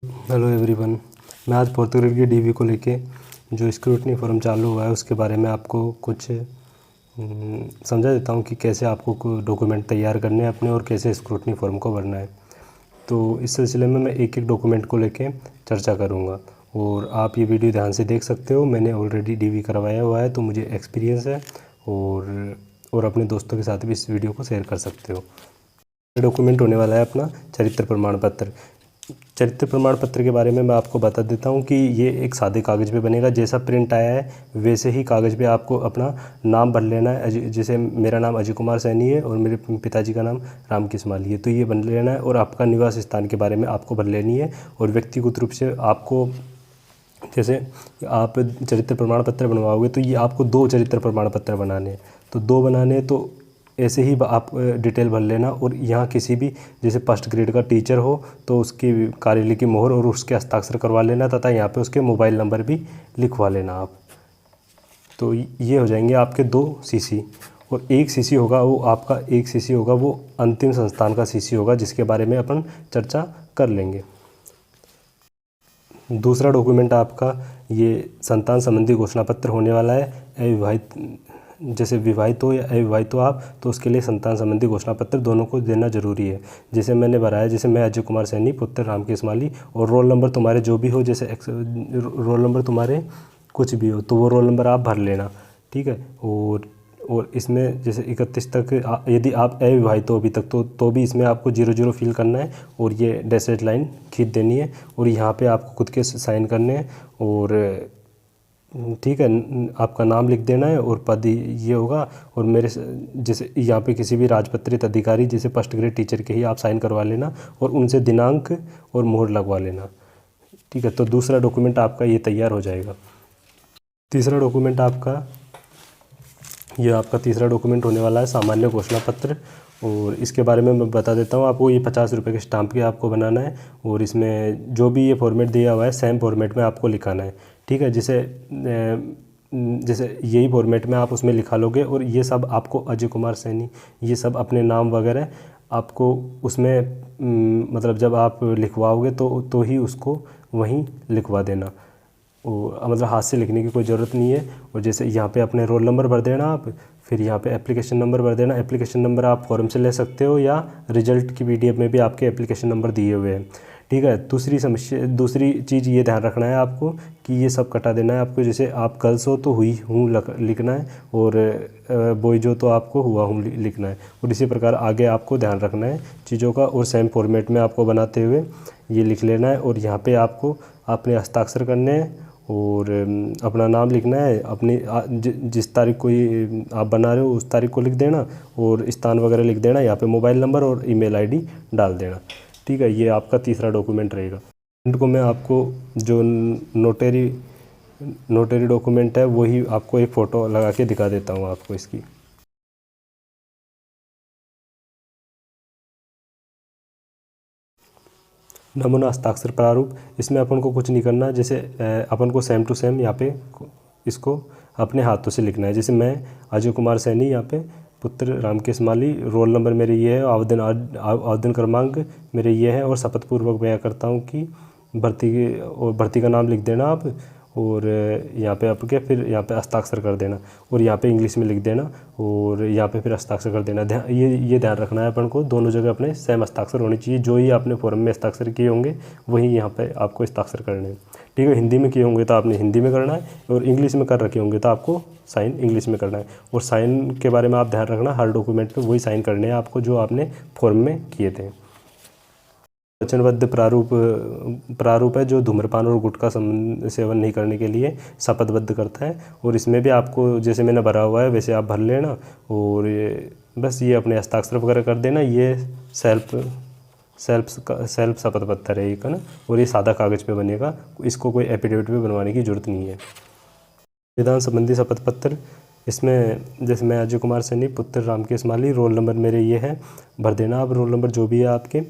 Hello everyone. मैं आज fourth grade की डीवी को लेके जो स्क्रूटनी फॉर्म चालू हुआ है उसके बारे में आपको कुछ समझा देता हूँ कि कैसे आपको डॉक्यूमेंट तैयार करने हैं अपने और कैसे स्क्रूटनी फॉर्म को भरना है। तो इस सिलसिले में मैं एक एक डॉक्यूमेंट को लेके चर्चा करूँगा और आप ये वीडियो ध्यान से देख सकते हो। मैंने ऑलरेडी डीवी करवाया हुआ है तो मुझे एक्सपीरियंस है और अपने दोस्तों के साथ भी इस वीडियो को शेयर कर सकते हो। डॉक्यूमेंट होने वाला है अपना चरित्र प्रमाण पत्र। चरित्र प्रमाण पत्र के बारे में मैं आपको बता देता हूँ कि ये एक सादे कागज़ पे बनेगा। जैसा प्रिंट आया है वैसे ही कागज़ पे आपको अपना नाम भर लेना है। जैसे मेरा नाम अजय कुमार सैनी है और मेरे पिताजी का नाम राम किस्माली है, तो ये भर लेना है। और आपका निवास स्थान के बारे में आपको भर लेनी है। और व्यक्तिगत रूप से आपको, जैसे आप चरित्र प्रमाण पत्र बनवाओगे तो ये आपको 2 चरित्र प्रमाण पत्र बनाने हैं। तो 2 बनाने हैं तो ऐसे ही आप डिटेल भर लेना। और यहाँ किसी भी जैसे फर्स्ट ग्रेड का टीचर हो तो उसकी कार्यालय की मोहर और उसके हस्ताक्षर करवा लेना तथा यहाँ पे उसके मोबाइल नंबर भी लिखवा लेना आप। तो ये हो जाएंगे आपके 2 सीसी। और एक सीसी होगा वो आपका, एक सीसी होगा वो अंतिम संस्थान का सीसी होगा जिसके बारे में अपन चर्चा कर लेंगे। दूसरा डॉक्यूमेंट आपका ये संतान संबंधी घोषणा पत्र होने वाला है। अविवाहित, जैसे विवाहित हो या अविवाहित हो आप, तो उसके लिए संतान संबंधी घोषणा पत्र दोनों को देना जरूरी है। जैसे मैंने भरा है, जैसे मैं अजय कुमार सैनी पुत्र राम केसमाली, और रोल नंबर तुम्हारे जो भी हो, जैसे रोल नंबर तुम्हारे कुछ भी हो तो वो रोल नंबर आप भर लेना, ठीक है। और इसमें जैसे 31 तक यदि आप अविवाहित हो अभी तक तो भी इसमें आपको 00 फिल करना है और ये डैशेड लाइन खींच देनी है और यहाँ पे आपको खुद के साइन करने हैं। और ठीक है, आपका नाम लिख देना है और पद ये होगा। और मेरे जैसे यहाँ पे किसी भी राजपत्रित अधिकारी जैसे फर्स्ट ग्रेड टीचर के ही आप साइन करवा लेना और उनसे दिनांक और मोहर लगवा लेना, ठीक है। तो दूसरा डॉक्यूमेंट आपका ये तैयार हो जाएगा। तीसरा डॉक्यूमेंट आपका, ये आपका तीसरा डॉक्यूमेंट होने वाला है सामान्य घोषणा पत्र। और इसके बारे में मैं बता देता हूँ आपको। ये 50 रुपये के स्टाम्प के आपको बनाना है और इसमें जो भी ये फॉर्मेट दिया हुआ है सेम फॉर्मेट में आपको लिखाना है, ठीक है। जैसे यही फॉर्मेट में आप उसमें लिखा लोगे और ये सब आपको अजय कुमार सैनी, ये सब अपने नाम वगैरह आपको उसमें मतलब जब आप लिखवाओगे तो ही उसको वहीं लिखवा देना। मतलब हाथ से लिखने की कोई ज़रूरत नहीं है। और जैसे यहाँ पे अपने रोल नंबर भर देना आप, फिर यहाँ पे एप्लीकेशन नंबर भर देना। एप्लीकेशन नंबर आप फॉर्म से ले सकते हो या रिजल्ट की PDF में भी आपके एप्लीकेशन नंबर दिए हुए हैं, ठीक है। दूसरी चीज़ ये ध्यान रखना है आपको कि ये सब कटा देना है आपको। जैसे आप गर्ल्स हो तो हुई हूँ लिखना है और बॉयज हो तो आपको हुआ हूँ लिखना है। और इसी प्रकार आगे आपको ध्यान रखना है चीज़ों का और सेम फॉर्मेट में आपको बनाते हुए ये लिख लेना है। और यहाँ पे आपको अपने हस्ताक्षर करने हैं और अपना नाम लिखना है। अपनी जिस तारीख को ये आप बना रहे हो उस तारीख को लिख देना और स्थान वगैरह लिख देना। यहाँ पे मोबाइल नंबर और ईमेल ID डाल देना, ठीक है। ये आपका तीसरा डॉक्यूमेंट रहेगा। को मैं आपको जो नोटरी डॉक्यूमेंट है वही आपको एक फ़ोटो लगा के दिखा देता हूँ आपको इसकी। नमूना हस्ताक्षर प्रारूप, इसमें अपन को कुछ नहीं करना। जैसे अपन को सेम टू सेम यहाँ पे इसको अपने हाथों से लिखना है। जैसे मैं अजय कुमार सैनी, यहाँ पे पुत्र राम केसमाली, रोल नंबर मेरे ये है, आवेदन क्रमांक मेरे ये है और शपथ पूर्वक बयां करता हूँ कि भर्ती का नाम लिख देना आप। और यहाँ पे आपके फिर यहाँ पे हस्ताक्षर कर देना और यहाँ पे इंग्लिश में लिख देना और यहाँ पे फिर हस्ताक्षर कर देना। ये ध्यान रखना है अपन को, दोनों जगह अपने सेम हस्ताक्षर होने चाहिए। जो ही आपने फॉर्म में हस्ताक्षर किए होंगे वही यहाँ पे आपको हस्ताक्षर करने हैं, ठीक है। हिंदी में किए होंगे तो आपने हिंदी में करना है और इंग्लिश में कर रखे होंगे तो आपको साइन इंग्लिश में करना है। और साइन के बारे में आप ध्यान रखना, हर डॉक्यूमेंट पर वही साइन करने हैं आपको जो आपने फॉर्म में किए थे। वचनबद्ध प्रारूप है जो धूम्रपान और गुटखा सेवन नहीं करने के लिए शपथबद्ध करता है। और इसमें भी आपको जैसे मैंने भरा हुआ है वैसे आप भर लेना और बस ये अपने हस्ताक्षर वगैरह कर देना। ये सेल्फ शपथ पत्र है ना, और ये सादा कागज़ पे बनेगा, इसको कोई एफिडेविट पे बनवाने की ज़रूरत नहीं है। संविधान संबंधी शपथ पत्र, इसमें जैसे मैं अजय कुमार सैनी पुत्र राम केसमाली, रोल नंबर मेरे ये है, भर देना आप रोल नंबर जो भी है आपके।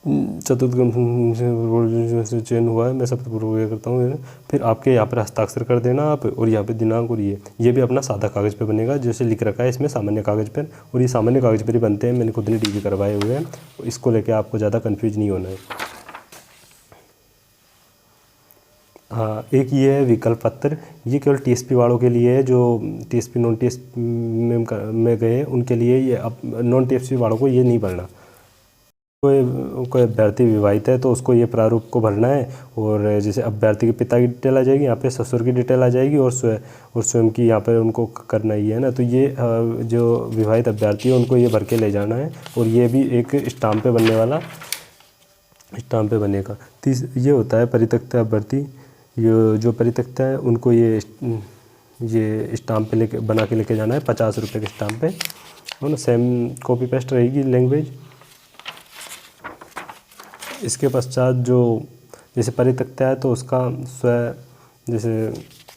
चतुर्थ रोल से चयन हुआ है, मैं शपथ पूर्वक करता हूँ। फिर आपके यहाँ पर हस्ताक्षर कर देना आप और यहाँ पे दिनांक। और ये भी अपना सादा कागज़ पे बनेगा जैसे लिख रखा है इसमें सामान्य कागज़ पर। और ये सामान्य कागज़ पर ही बनते हैं, मैंने खुद ने DV करवाए हुए हैं, इसको लेके आपको ज़्यादा कन्फ्यूज नहीं होना है। हाँ, एक ये है विकल्प पत्र। ये केवल टीएसपी वालों के लिए है, जो टीएसपी नॉन टीएसपी में गए उनके लिए ये। अब नॉन टीएसपी वालों को ये नहीं भरना। कोई कोई अभ्यर्थी विवाहित है तो उसको ये प्रारूप को भरना है। और जैसे अभ्यर्थी के पिता की डिटेल आ जाएगी, यहाँ पे ससुर की डिटेल आ जाएगी, और स्वयं की यहाँ पे उनको करना ही है ना। तो ये जो विवाहित अभ्यर्थी है उनको ये भर के ले जाना है। और ये भी एक स्टाम्प पे बनने वाला, स्टाम्प पे बनेगा। ये होता है परित्यक्ता अभ्यर्थी। ये जो परित्यक्ता है उनको ये स्टाम्प पे लेके बना के लेके जाना है 50 रुपये के स्टाम्प पे, है ना। सेम कॉपी पेस्ट रहेगी लैंग्वेज। इसके पश्चात जो जैसे परित्यक्ता है तो उसका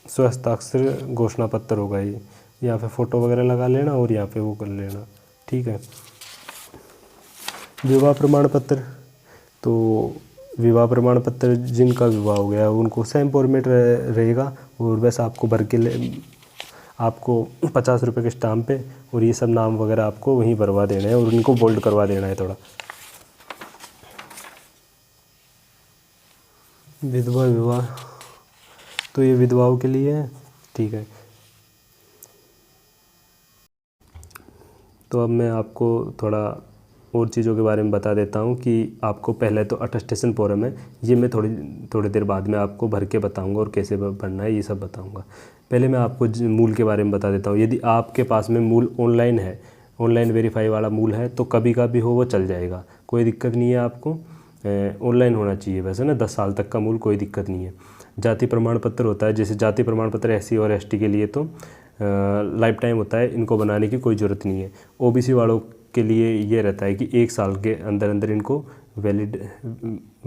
स्व हस्ताक्षर घोषणा पत्र होगा। ये यहाँ पे फ़ोटो वगैरह लगा लेना और यहाँ पे वो कर लेना, ठीक है। विवाह प्रमाण पत्र, तो विवाह प्रमाण पत्र जिनका विवाह हो गया उनको सेम फॉर्मेट रहेगा। और बस आपको भर के आपको 50 रुपये के स्टाम्प पे, और ये सब नाम वगैरह आपको वहीं भरवा देना है और उनको बोल्ड करवा देना है थोड़ा। विधवा विवाह, तो ये विधवाओं के लिए है, ठीक है। तो अब मैं आपको थोड़ा और चीज़ों के बारे में बता देता हूँ कि आपको पहले तो अटेस्टेशन फॉर्म है, ये मैं थोड़ी देर बाद में आपको भर के बताऊँगा और कैसे भरना है ये सब बताऊँगा। पहले मैं आपको मूल के बारे में बता देता हूँ। यदि आपके पास में मूल ऑनलाइन है, ऑनलाइन वेरीफाई वाला मूल है, तो कभी का भी हो वो चल जाएगा, कोई दिक्कत नहीं है। आपको ऑनलाइन होना चाहिए वैसे ना, 10 साल तक का मूल, कोई दिक्कत नहीं है। जाति प्रमाण पत्र होता है, जैसे जाति प्रमाण पत्र एससी और एसटी के लिए तो लाइफ टाइम होता है, इनको बनाने की कोई ज़रूरत नहीं है। ओबीसी वालों के लिए ये रहता है कि 1 साल के अंदर अंदर इनको वैलिड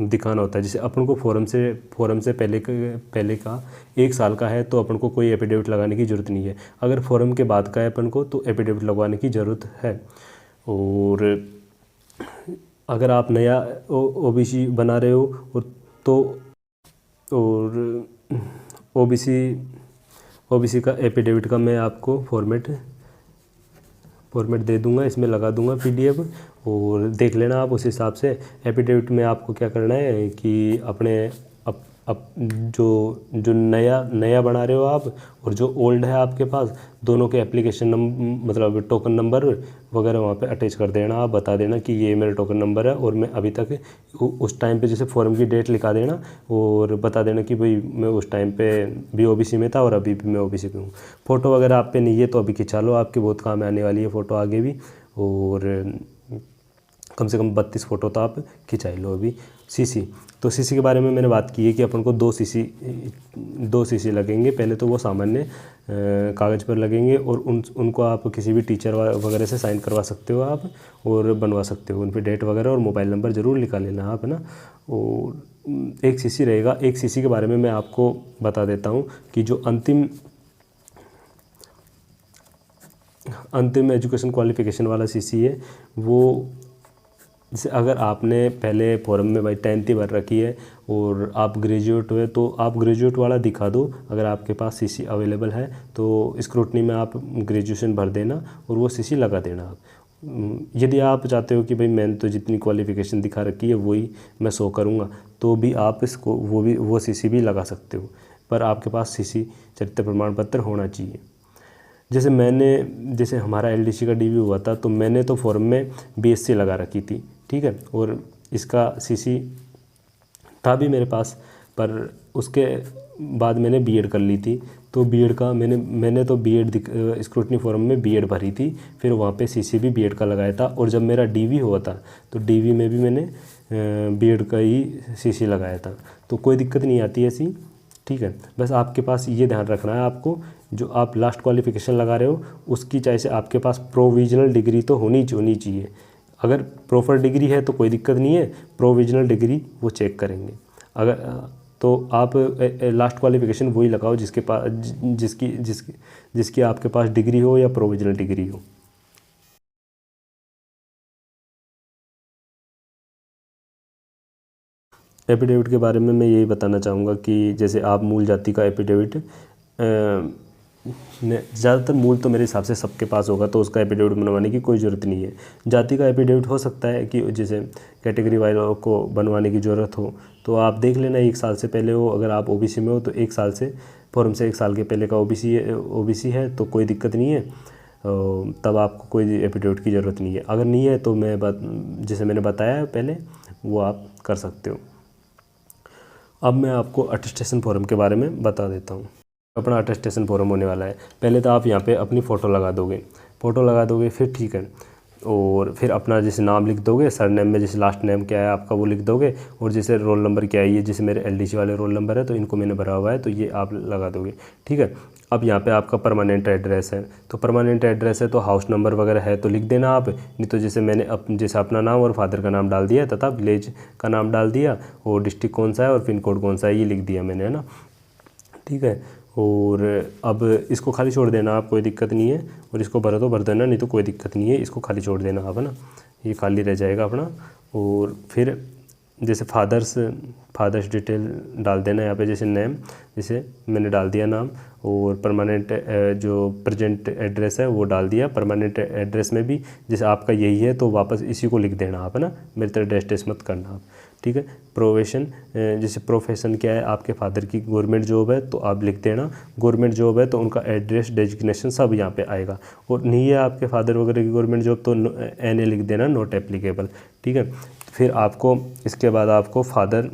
दिखाना होता है। जैसे अपन को फॉर्म से पहले का 1 साल का है तो अपन को कोई एफिडेविट लगाने की ज़रूरत नहीं है। अगर फॉर्म के बाद का है अपन को तो एफिडेविट लगवाने की ज़रूरत है। और अगर आप नया ओबीसी बना रहे हो तो और ओबीसी का एफिडेविट का मैं आपको फॉर्मेट दे दूंगा, इसमें लगा दूंगा पीडीएफ, और देख लेना आप उस हिसाब से। एफिडेविट में आपको क्या करना है कि अपने अब जो नया बना रहे हो आप और जो ओल्ड है आपके पास, दोनों के एप्लीकेशन मतलब टोकन नंबर वगैरह वहाँ पे अटैच कर देना। आप बता देना कि ये मेरा टोकन नंबर है और मैं अभी तक उस टाइम पे जैसे फॉर्म की डेट लिखा देना और बता देना कि भाई मैं उस टाइम पे भी ओबीसी में था और अभी भी मैं ओबीसी पे हूँ। फ़ोटो वगैरह आप पे नहीं है तो अभी खिंचा लो, आपके बहुत काम आने वाली है फ़ोटो आगे भी। और कम से कम 32 फ़ोटो तो आप खिंचाई लो अभी। सीसी, तो सीसी के बारे में मैंने बात की है कि अपन को 2 सीसी लगेंगे। पहले तो वो सामान्य कागज़ पर लगेंगे और उनको आप किसी भी टीचर वगैरह से साइन करवा सकते हो आप और बनवा सकते हो। उन पर डेट वगैरह और मोबाइल नंबर ज़रूर लिखा लेना आप, है ना। और 1 सीसी रहेगा। 1 सीसी के बारे में मैं आपको बता देता हूँ कि जो अंतिम एजुकेशन क्वालिफिकेशन वाला सीसी है वो, जैसे अगर आपने पहले फॉर्म में भाई 10th ही भर रखी है और आप ग्रेजुएट हुए तो आप ग्रेजुएट वाला दिखा दो। अगर आपके पास सीसी अवेलेबल है तो स्क्रूटनी में आप ग्रेजुएशन भर देना और वो सीसी लगा देना आप। यदि आप चाहते हो कि भाई मैंने तो जितनी क्वालिफ़िकेशन दिखा रखी है वही मैं शो करूँगा तो भी आप इसको वो सीसी भी लगा सकते हो, पर आपके पास सीसी चरित्र प्रमाण पत्र होना चाहिए। जैसे हमारा एलडीसी का डीवी हुआ था तो मैंने तो फॉर्म में बीएससी लगा रखी थी, ठीक है, और इसका सीसी था भी मेरे पास, पर उसके बाद मैंने बीएड कर ली थी। तो बीएड का मैंने तो बीएड स्क्रूटनी फॉर्म में बीएड भरी थी, फिर वहाँ पे सीसी भी बीएड का लगाया था। और जब मेरा डीवी हुआ था तो डीवी में भी मैंने बीएड का ही सीसी लगाया था। तो कोई दिक्कत नहीं आती ऐसी, ठीक है। बस आपके पास ये ध्यान रखना है आपको, जो आप लास्ट क्वालिफ़िकेशन लगा रहे हो उसकी चाहे से आपके पास प्रोविजनल डिग्री तो होनी चाहिए। अगर प्रॉपर डिग्री है तो कोई दिक्कत नहीं है, प्रोविजनल डिग्री वो चेक करेंगे। अगर तो आप लास्ट क्वालिफ़िकेशन वही लगाओ जिसके पास जिसकी आपके पास डिग्री हो या प्रोविजनल डिग्री हो। एफिडेविट के बारे में मैं यही बताना चाहूँगा कि जैसे आप मूल जाति का एफिडेविट ज़्यादातर मूल तो मेरे हिसाब से सबके पास होगा, तो उसका एफिडेविट बनवाने की कोई ज़रूरत नहीं है। जाति का एफिडेविट हो सकता है कि जैसे कैटेगरी वालों को बनवाने की ज़रूरत हो, तो आप देख लेना 1 साल से पहले हो। अगर आप ओबीसी में हो तो 1 साल से फॉर्म से 1 साल के पहले का ओबीसी है तो कोई दिक्कत नहीं है, तब आपको कोई एफिडेविट की ज़रूरत नहीं है। अगर नहीं है तो जैसे मैंने बताया पहले, वो आप कर सकते हो। अब मैं आपको अटेस्टेशन फॉर्म के बारे में बता देता हूँ। अपना अटेस्टेशन फॉर्म होने वाला है। पहले तो आप यहाँ पे अपनी फ़ोटो लगा दोगे, फिर ठीक है, और फिर अपना जैसे नाम लिख दोगे, सरनेम में जैसे लास्ट नेम क्या है आपका वो लिख दोगे, और जैसे रोल नंबर क्या है, ये जैसे मेरे एलडीसी वाले रोल नंबर है तो इनको मैंने भरा हुआ है तो ये आप लगा दोगे, ठीक है। अब यहाँ पे आपका परमानेंट एड्रेस है, तो परमानेंट एड्रेस है तो हाउस नंबर वगैरह है तो लिख देना आप, नहीं तो जैसे मैंने जैसे अपना नाम और फादर का नाम डाल दिया तथा विलेज का नाम डाल दिया, और डिस्ट्रिक्ट कौन सा है और पिन कोड कौन सा है ये लिख दिया मैंने, है ना, ठीक है। और अब इसको खाली छोड़ देना आप, कोई दिक्कत नहीं है, और इसको भर दो, भर देना, नहीं तो कोई दिक्कत नहीं है, इसको खाली छोड़ देना आप, है ना, ये खाली रह जाएगा अपना। और फिर जैसे फादर्स डिटेल डाल देना यहाँ पे, जैसे नेम, जैसे मैंने डाल दिया नाम, और परमानेंट जो प्रेजेंट एड्रेस है वो डाल दिया। परमानेंट एड्रेस में भी जैसे आपका यही है तो वापस इसी को लिख देना आप, है ना, मेरी तरह डैश डैश मत करना आप, ठीक है। प्रोफेशन, जैसे प्रोफेशन क्या है आपके फादर की, गवर्नमेंट जॉब है तो आप लिख देना गवर्नमेंट जॉब है, तो उनका एड्रेस डेजिग्नेशन सब यहाँ पे आएगा। और नहीं है आपके फादर वगैरह की गवर्नमेंट जॉब तो NA लिख देना, नॉट एप्लीकेबल, ठीक है। फिर आपको इसके बाद आपको फादर,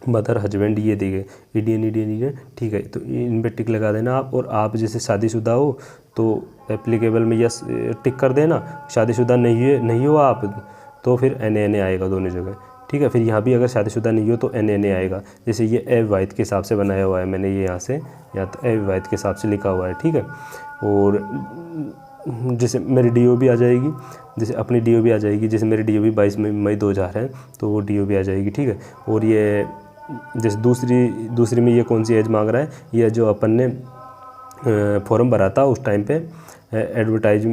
मदर, हस्बैंड ये दिए इंडियन, ठीक है, तो इन पे टिक लगा देना आप। और आप जैसे शादीशुदा हो तो एप्लीकेबल में यस टिक कर देना, शादीशुदा नहीं हो आप तो फिर NA आएगा दोनों जगह, ठीक है। फिर यहाँ भी अगर शादीशुदा नहीं हो तो NA आएगा। जैसे ये अविवाहित के हिसाब से बनाया हुआ है मैंने, ये यहाँ से या तो अविवाहित के हिसाब से लिखा हुआ है, ठीक है। और जैसे मेरी DOB आ जाएगी, जैसे अपनी DOB आ जाएगी, जैसे मेरी DOB 22 मई 2000 है तो वो DOB आ जाएगी, ठीक है। और ये जैसे दूसरी में ये कौन सी एज मांग रहा है, ये जो अपन ने फॉर्म भरा था उस टाइम पे एडवर्टाइज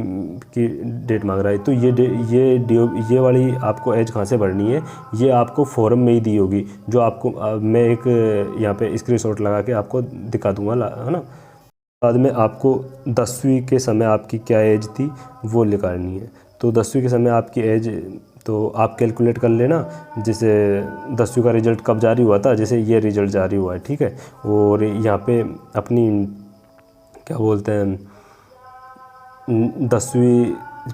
की डेट मांग रहा है, तो ये वाली आपको एज कहाँ से भरनी है, ये आपको फॉर्म में ही दी होगी, जो आपको मैं एक यहाँ पे स्क्रीनशॉट लगा के आपको दिखा दूँगा, है ना। बाद में आपको 10वीं के समय आपकी क्या एज थी वो निकालनी है। तो 10वीं के समय आपकी एज तो आप कैलकुलेट कर लेना, जैसे 10वीं का रिज़ल्ट कब जारी हुआ था, जैसे ये रिज़ल्ट जारी हुआ है, ठीक है। और यहाँ पे अपनी क्या बोलते हैं 10वीं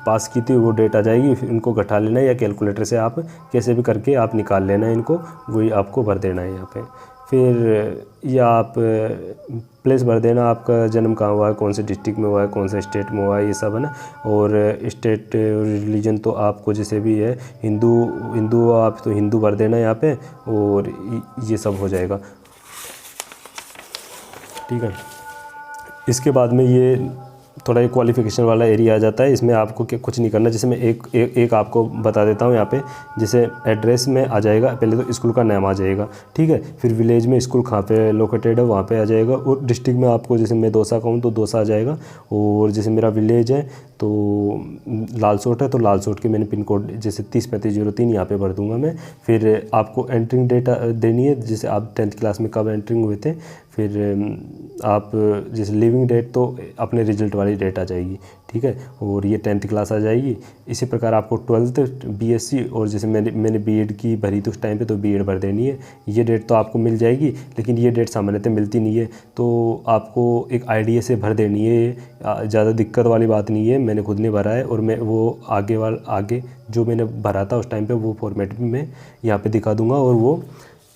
पास की थी वो डेट आ जाएगी, फिर इनको घटा लेना या कैलकुलेटर से आप कैसे भी करके आप निकाल लेना इनको, वही आपको भर देना है यहाँ पे। फिर या आप प्लेस भर देना, आपका जन्म कहाँ हुआ है, कौन से डिस्ट्रिक्ट में हुआ है, कौन से स्टेट में हुआ है, ये सब है ना। और स्टेट रिलीजन तो आपको जैसे भी है, हिंदू आप तो हिंदू भर देना यहाँ पे, और ये सब हो जाएगा, ठीक है। इसके बाद में ये थोड़ा एक क्वालिफिकेशन वाला एरिया आ जाता है, इसमें आपको कुछ नहीं करना। जैसे मैं एक आपको बता देता हूँ यहाँ पे, जैसे एड्रेस में आ जाएगा पहले तो स्कूल का नाम आ जाएगा, ठीक है। फिर विलेज में स्कूल कहाँ पे लोकेटेड है वहाँ पे आ जाएगा, और डिस्ट्रिक्ट में आपको जैसे मैं दौसा का हूँ तो दौसा आ जाएगा, और जैसे मेरा विलेज है तो लालसोट है तो लालसोट के मैंने पिन कोड जैसे 303503 यहाँ पे भर दूँगा मैं। फिर आपको एंट्रिंग डेट देनी है, जैसे आप 10th क्लास में कब एंट्रिंग हुए थे, फिर आप जैसे लिविंग डेट तो अपने रिजल्ट वाली डेट आ जाएगी, ठीक है। और ये 10th क्लास आ जाएगी। इसी प्रकार आपको 12th BSc, और जैसे मैंने B.Ed की भरी तो उस टाइम पे तो B.Ed भर देनी है, ये डेट तो आपको मिल जाएगी, लेकिन ये डेट सामान्यतः मिलती नहीं है, तो आपको एक IDA से भर देनी है, ज़्यादा दिक्कत वाली बात नहीं है, मैंने खुद ने भरा है, और मैं वो आगे जो मैंने भरा था उस टाइम पर वो फॉर्मेट भी मैं यहाँ पर दिखा दूँगा, और वो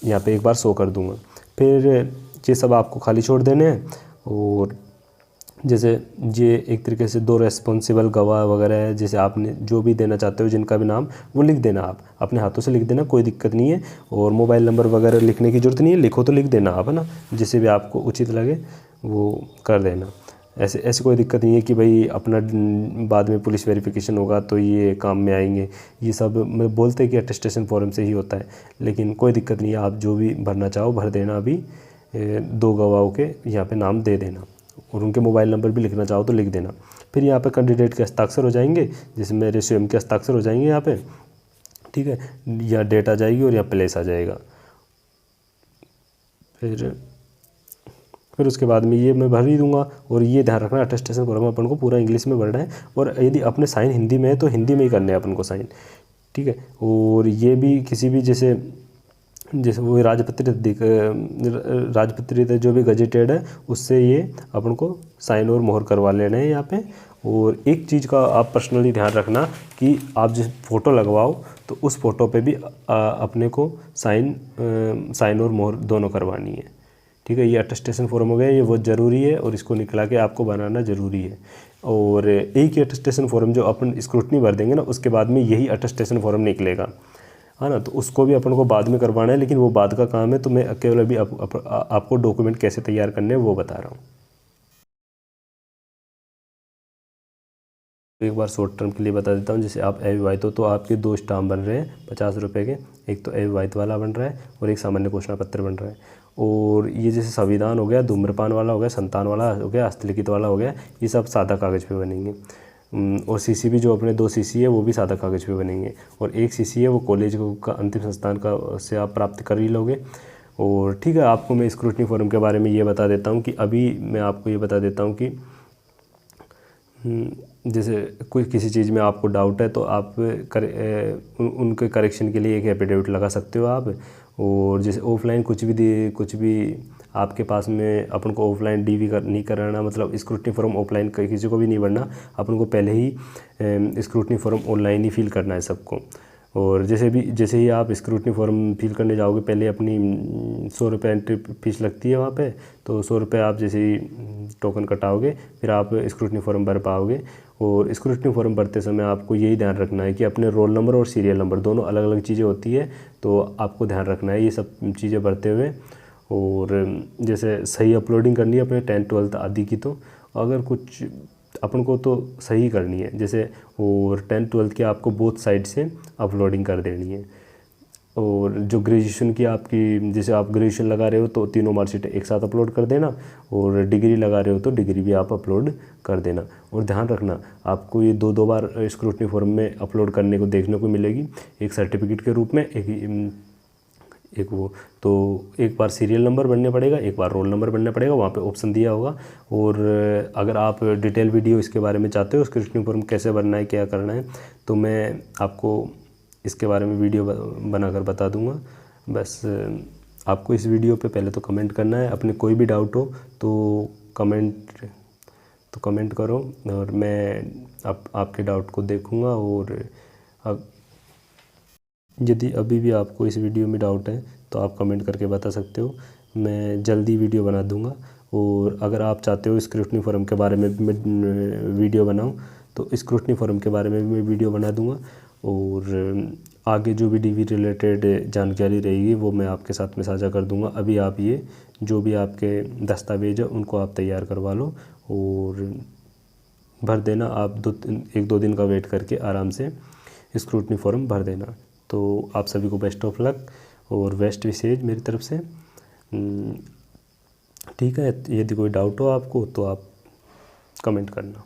यहाँ पर एक बार शो कर दूँगा। फिर ये सब आपको खाली छोड़ देने हैं। और जैसे ये एक तरीके से 2 रेस्पॉन्सिबल गवाह वगैरह है, जैसे आपने जो भी देना चाहते हो जिनका भी नाम वो लिख देना, आप अपने हाथों से लिख देना, कोई दिक्कत नहीं है। और मोबाइल नंबर वगैरह लिखने की ज़रूरत नहीं है, लिखो तो लिख देना आप, है ना, जिसे भी आपको उचित लगे वो कर देना। ऐसे कोई दिक्कत नहीं है कि भाई अपना बाद में पुलिस वेरिफिकेशन होगा तो ये काम में आएंगे, ये सब मतलब बोलते हैं कि अटेस्टेशन फॉर्म से ही होता है, लेकिन कोई दिक्कत नहीं है, आप जो भी भरना चाहो भर देना। अभी 2 गवाहों के यहाँ पे नाम दे देना, और उनके मोबाइल नंबर भी लिखना चाहो तो लिख देना। फिर यहाँ पे कैंडिडेट के हस्ताक्षर हो जाएंगे, जिसमें मेरे स्वयं के हस्ताक्षर हो जाएंगे यहाँ पे, ठीक है। या डेट आ जाएगी और यहाँ प्लेस आ जाएगा। फिर फिर उसके बाद में ये मैं भर ही दूंगा। और ये ध्यान रखना अटेस्टेशन फॉर्म अपन को पूरा इंग्लिश में भरना है, और यदि अपने साइन हिंदी में है तो हिंदी में ही करने हैं अपन को साइन, ठीक है। और ये भी किसी भी जैसे वो राजपत्रित जो भी गजेटेड है उससे ये अपन को साइन और मोहर करवा लेना है यहाँ पे। और एक चीज़ का आप पर्सनली ध्यान रखना कि आप जिस फ़ोटो लगवाओ तो उस फ़ोटो पे भी अपने को साइन और मोहर दोनों करवानी है, ठीक है। ये अटेस्टेशन फॉर्म हो गया, ये बहुत ज़रूरी है और इसको निकला के आपको बनाना ज़रूरी है। और एक ही अटेस्टेशन फॉर्म जो अपन स्क्रूटनी भर देंगे ना, उसके बाद में यही अटेस्टेशन फॉर्म निकलेगा, है ना। तो उसको भी अपन को बाद में करवाना है, लेकिन वो बाद का काम है। तो मैं केवल अभी आपको डॉक्यूमेंट कैसे तैयार करने हैं वो बता रहा हूँ। एक बार शॉर्ट टर्म के लिए बता देता हूँ। जैसे आप अविवाहित हो तो आपके 2 स्टाम्प बन रहे हैं 50 रुपये के, एक तो अविवाहित वाला बन रहा है और एक सामान्य घोषणा पत्र बन रहा है। और ये जैसे संविधान हो गया, धूम्रपान वाला हो गया, संतान वाला हो गया, हस्तलिखित वाला हो गया, ये सब सादा कागज़ पे बनेंगे। और सीसी भी जो अपने 2 सीसी है वो भी सादा कागज़ पे बनेंगे। और एक सीसी है वो कॉलेज का अंतिम संस्थान का से आप प्राप्त कर ही लोगे। और ठीक है, आपको मैं स्क्रूटनी फॉर्म के बारे में ये बता देता हूँ कि अभी मैं आपको ये बता देता हूँ कि जैसे कोई किसी चीज़ में आपको डाउट है तो आप उनके करेक्शन के लिए एक एफिडेविट लगा सकते हो आप। और जैसे ऑफलाइन कुछ भी आपके पास में अपन को ऑफलाइन डीवी नहीं कराना, मतलब स्क्रूटनी फॉर्म ऑफलाइन किसी को भी नहीं भरना, अपन को पहले ही स्क्रूटनी फॉर्म ऑनलाइन ही फिल करना है सबको। और जैसे ही आप स्क्रूटनी फॉर्म फिल करने जाओगे, पहले अपनी 100 रुपये एंट्री फीस लगती है वहाँ पे, तो 100 रुपये आप जैसे ही टोकन कटाओगे फिर आप स्क्रूटनी फॉर्म भर पाओगे। और स्क्रूटनी फॉर्म भरते समय आपको यही ध्यान रखना है कि अपने रोल नंबर और सीरियल नंबर दोनों अलग अलग चीज़ें होती है, तो आपको ध्यान रखना है ये सब चीज़ें भरते हुए। और जैसे सही अपलोडिंग करनी है अपने 10th 12th आदि की, तो अगर कुछ अपन को तो सही करनी है जैसे। और 10th 12th की आपको बोथ साइड से अपलोडिंग कर देनी है। और जो ग्रेजुएशन की आपकी, जैसे आप ग्रेजुएशन लगा रहे हो तो तीनों मार्कशीट एक साथ अपलोड कर देना, और डिग्री लगा रहे हो तो डिग्री भी आप अपलोड कर देना। और ध्यान रखना आपको ये 2 बार स्क्रूटनी फॉर्म में अपलोड करने को देखने को मिलेगी, एक सर्टिफिकेट के रूप में, एक वो तो एक बार सीरियल नंबर बनने पड़ेगा, एक बार रोल नंबर बनना पड़ेगा, वहाँ पे ऑप्शन दिया होगा। और अगर आप डिटेल वीडियो इसके बारे में चाहते हो स्क्रूटनी फॉर्म कैसे बनना है क्या करना है, तो मैं आपको इसके बारे में वीडियो बनाकर बता दूंगा। बस आपको इस वीडियो पे पहले तो कमेंट करना है, अपने कोई भी डाउट हो तो कमेंट करो और मैं आपके डाउट को देखूंगा। और यदि अभी भी आपको इस वीडियो में डाउट है तो आप कमेंट करके बता सकते हो, मैं जल्दी वीडियो बना दूंगा। और अगर आप चाहते हो स्क्रूटनी फॉर्म के बारे में वीडियो बनाऊं तो स्क्रूटनी फॉर्म के बारे में भी मैं वीडियो बना दूंगा। और आगे जो भी डीवी रिलेटेड जानकारी रहेगी वो मैं आपके साथ में साझा कर दूंगा। अभी आप ये जो भी आपके दस्तावेज है उनको आप तैयार करवा लो और भर देना। आप 1-2 दिन का वेट करके आराम से स्क्रूटनी फॉर्म भर देना। तो आप सभी को बेस्ट ऑफ लक और बेस्ट विशेज मेरी तरफ से। ठीक है, यदि कोई डाउट हो आपको तो आप कमेंट करना।